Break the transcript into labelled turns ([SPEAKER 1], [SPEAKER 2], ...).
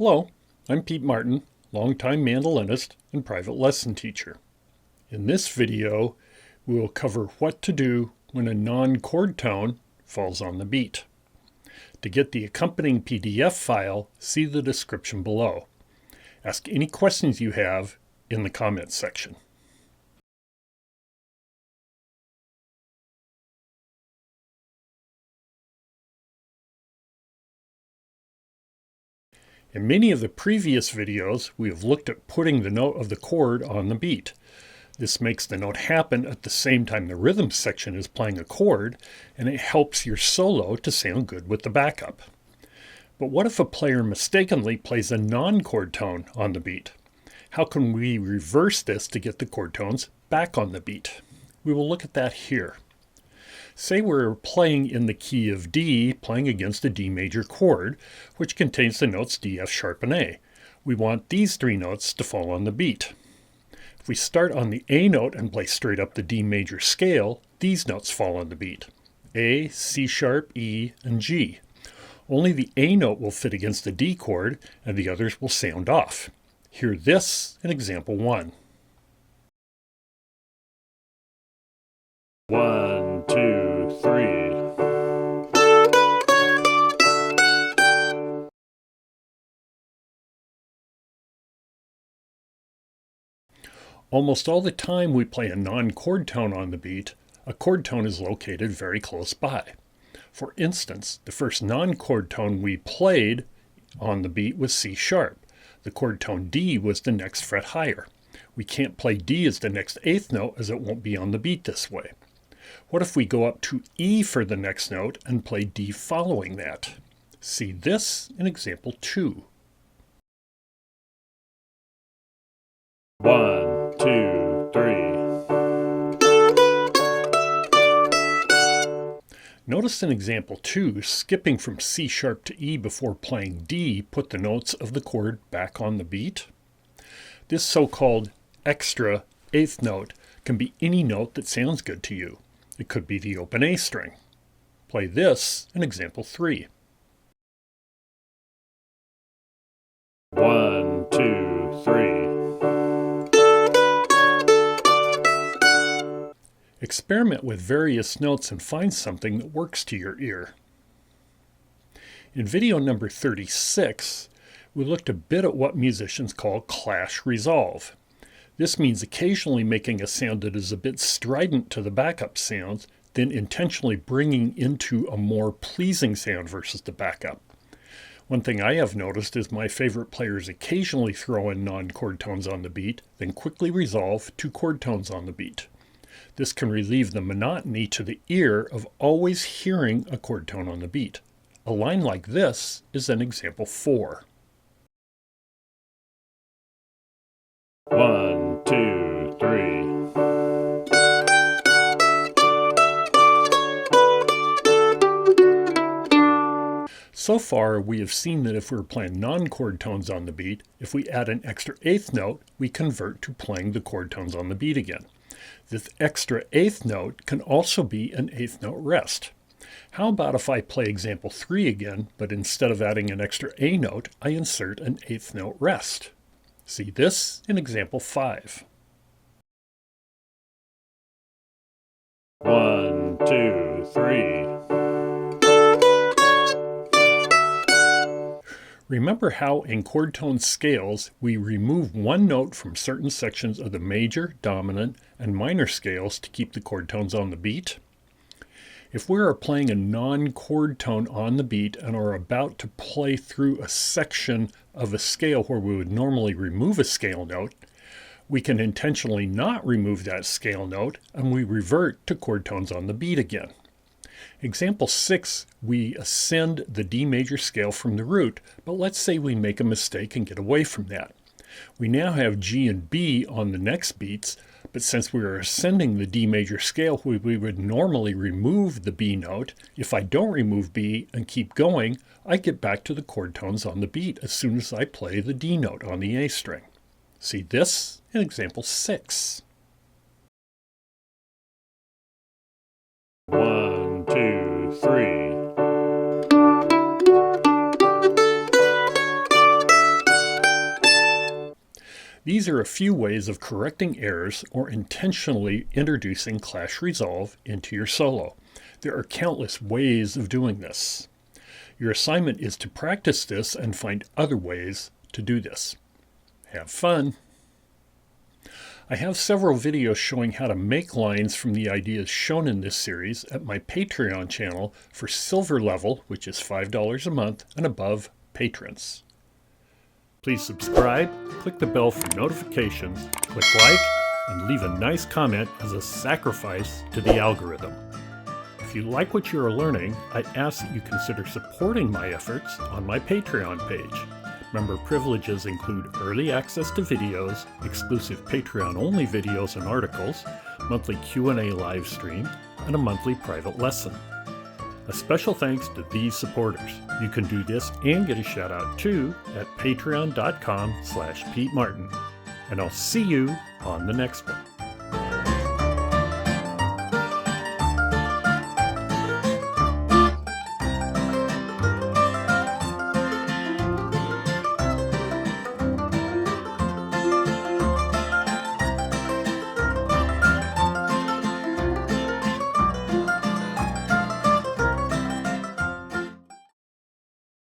[SPEAKER 1] Hello, I'm Pete Martin, longtime mandolinist and private lesson teacher. In this video, we will cover what to do when a non-chord tone falls on the beat. To get the accompanying PDF file, see the description below. Ask any questions you have in the comments section. In many of the previous videos, we have looked at putting the note of the chord on the beat. This makes the note happen at the same time the rhythm section is playing a chord, and it helps your solo to sound good with the backup. But what if a player mistakenly plays a non-chord tone on the beat? How can we reverse this to get the chord tones back on the beat? We will look at that here. Say we're playing in the key of D, playing against a D major chord, which contains the notes D, F sharp, and A. We want these three notes to fall on the beat. If we start on the A note and play straight up the D major scale, these notes fall on the beat: A, C sharp, E, and G. Only the A note will fit against the D chord, and the others will sound off. Hear this in example 1. 1, 2, 3. Almost all the time we play a non-chord tone on the beat, a chord tone is located very close by. For instance, the first non-chord tone we played on the beat was C sharp. The chord tone D was the next fret higher. We can't play D as the next eighth note as it won't be on the beat this way. What if we go up to E for the next note and play D following that? See this in example 2. 1, 2, 3. Notice in example 2, skipping from C sharp to E before playing D put the notes of the chord back on the beat. This so-called extra eighth note can be any note that sounds good to you. It could be the open A string. Play this in example 3. 1, 2, 3. Experiment with various notes and find something that works to your ear. In video number 36, we looked a bit at what musicians call clash resolve. This means occasionally making a sound that is a bit strident to the backup sounds, then intentionally bringing into a more pleasing sound versus the backup. One thing I have noticed is my favorite players occasionally throw in non-chord tones on the beat, then quickly resolve to chord tones on the beat. This can relieve the monotony to the ear of always hearing a chord tone on the beat. A line like this is an example 4. 1, 2, 3. So far, we have seen that if we're playing non-chord tones on the beat, if we add an extra eighth note, we convert to playing the chord tones on the beat again. This extra eighth note can also be an eighth note rest. How about if I play example 3 again, but instead of adding an extra A note, I insert an eighth note rest? See this in example 5. 1, 2, 3. Remember how in chord tone scales we remove one note from certain sections of the major, dominant, and minor scales to keep the chord tones on the beat? If we are playing a non-chord tone on the beat and are about to play through a section of a scale where we would normally remove a scale note, we can intentionally not remove that scale note and we revert to chord tones on the beat again. Example 6, we ascend the D major scale from the root, but let's say we make a mistake and get away from that. We now have G and B on the next beats, but since we are ascending the D major scale, we would normally remove the B note. If I don't remove B and keep going, I get back to the chord tones on the beat as soon as I play the D note on the A string. See this in example 6. 1, 2, 3. These are a few ways of correcting errors or intentionally introducing clash resolve into your solo. There are countless ways of doing this. Your assignment is to practice this and find other ways to do this. Have fun! I have several videos showing how to make lines from the ideas shown in this series at my Patreon channel for silver level, which is $5 a month, and above patrons. Please subscribe, click the bell for notifications, click like, and leave a nice comment as a sacrifice to the algorithm. If you like what you are learning, I ask that you consider supporting my efforts on my Patreon page. Member privileges include early access to videos, exclusive Patreon-only videos and articles, monthly Q&A live stream, and a monthly private lesson. A special thanks to these supporters. You can do this and get a shout out too at patreon.com/Pete Martin. And I'll see you on the next one.